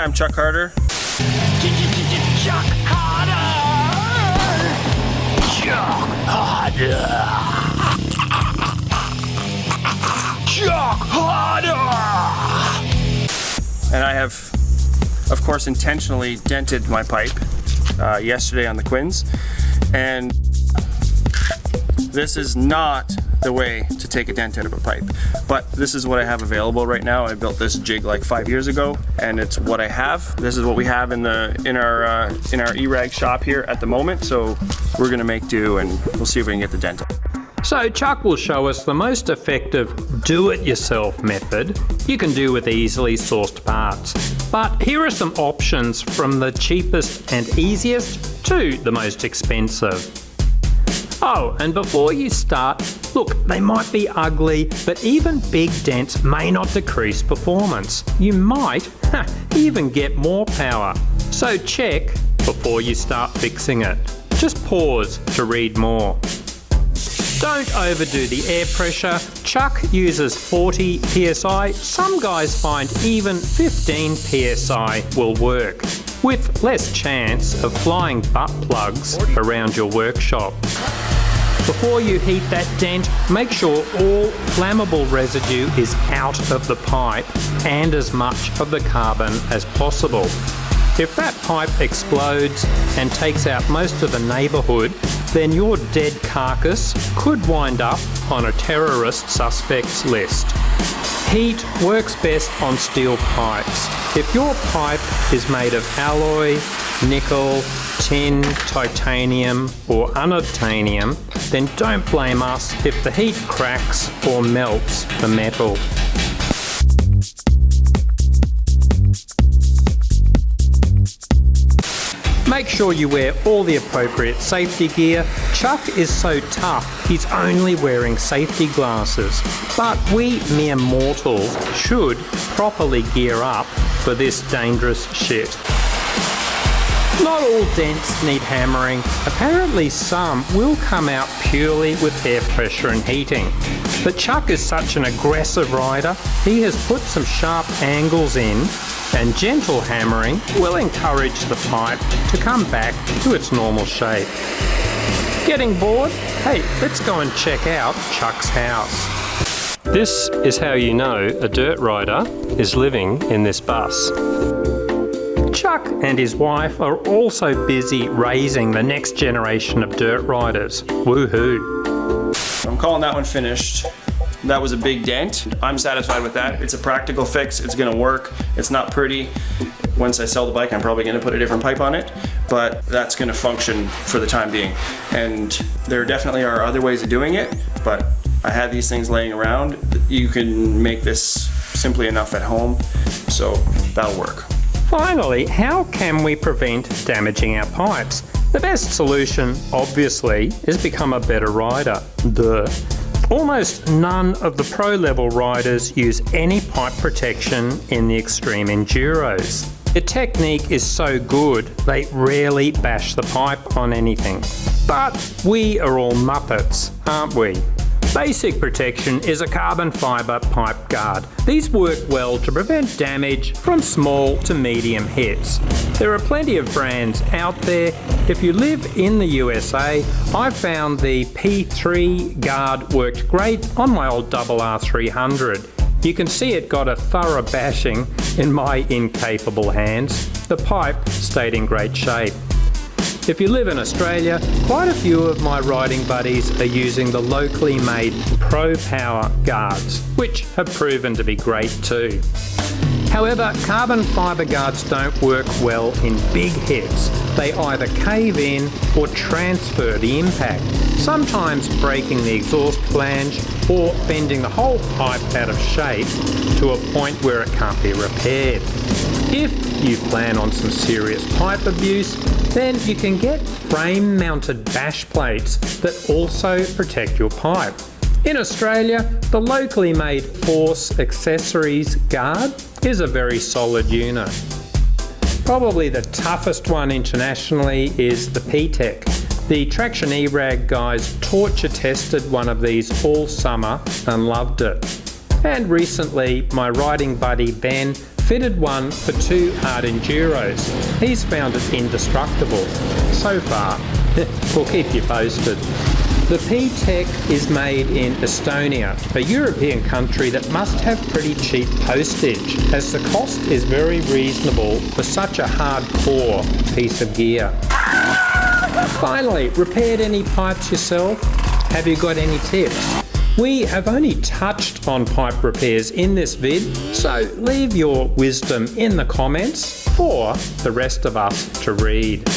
I'm Chuck Harder. Chuck Harder! Chuck Harder! Chuck Harder! And I have, of course, intentionally dented my pipe yesterday on the Quins. And this is not the way to take a dent out of a pipe, but this is what I have available right now. I built this jig like 5 years ago, and it's what I have. This is what we have in our eRag shop here at the moment. So we're gonna make do, and we'll see if we can get the dent out. So Chuck will show us the most effective do-it-yourself method you can do with easily sourced parts. But here are some options from the cheapest and easiest to the most expensive. Oh, and before you start, look, they might be ugly, but even big dents may not decrease performance. You might even get more power. So check before you start fixing it. Just pause to read more. Don't overdo the air pressure. Chuck uses 40 psi. Some guys find even 15 psi will work, with less chance of flying butt plugs around your workshop. Before you heat that dent, make sure all flammable residue is out of the pipe and as much of the carbon as possible. If that pipe explodes and takes out most of the neighbourhood, then your dead carcass could wind up on a terrorist suspects list. Heat works best on steel pipes. If your pipe is made of alloy, nickel, tin, titanium or unobtainium, then don't blame us if the heat cracks or melts the metal. Make sure you wear all the appropriate safety gear. Chuck is so tough, he's only wearing safety glasses. But we mere mortals should properly gear up for this dangerous shit. Not all dents need hammering. Apparently some will come out purely with air pressure and heating. But Chuck is such an aggressive rider, he has put some sharp angles in, and gentle hammering will encourage the pipe to come back to its normal shape. Getting bored? Hey, let's go and check out Chuck's house. This is how you know a dirt rider is living in this bus. Chuck and his wife are also busy raising the next generation of dirt riders. Woohoo! I'm calling that one finished. That was a big dent. I'm satisfied with that. It's a practical fix. It's gonna work. It's not pretty. Once I sell the bike, I'm probably gonna put a different pipe on it, but that's gonna function for the time being. And there definitely are other ways of doing it, but I had these things laying around. You can make this simply enough at home, so that'll work. Finally, how can we prevent damaging our pipes? The best solution, obviously, is become a better rider. Duh. Almost none of the pro-level riders use any pipe protection in the extreme enduros. The technique is so good, they rarely bash the pipe on anything. But we are all muppets, aren't we? Basic protection is a carbon fibre pipe guard. These work well to prevent damage from small to medium hits. There are plenty of brands out there. If you live in the USA, I found the P3 guard worked great on my old RR300. You can see it got a thorough bashing in my incapable hands. The pipe stayed in great shape. If you live in Australia, quite a few of my riding buddies are using the locally made Pro Power guards, which have proven to be great too. However, carbon fibre guards don't work well in big hits. They either cave in or transfer the impact, sometimes breaking the exhaust flange or bending the whole pipe out of shape to a point where it can't be repaired. If you plan on some serious pipe abuse, then you can get frame-mounted bash plates that also protect your pipe. In Australia, the locally made Force Accessories guard is a very solid unit. Probably the toughest one internationally is the P-Tech. The Traction eRag guys torture tested one of these all summer and loved it. And recently, my riding buddy Ben Fitted one for 2 hard enduros. He's found it indestructible. So far. We'll keep you posted. The P-Tech is made in Estonia, a European country that must have pretty cheap postage, as the cost is very reasonable for such a hardcore piece of gear. Finally, repaired any pipes yourself? Have you got any tips? We have only touched on pipe repairs in this vid, so leave your wisdom in the comments for the rest of us to read.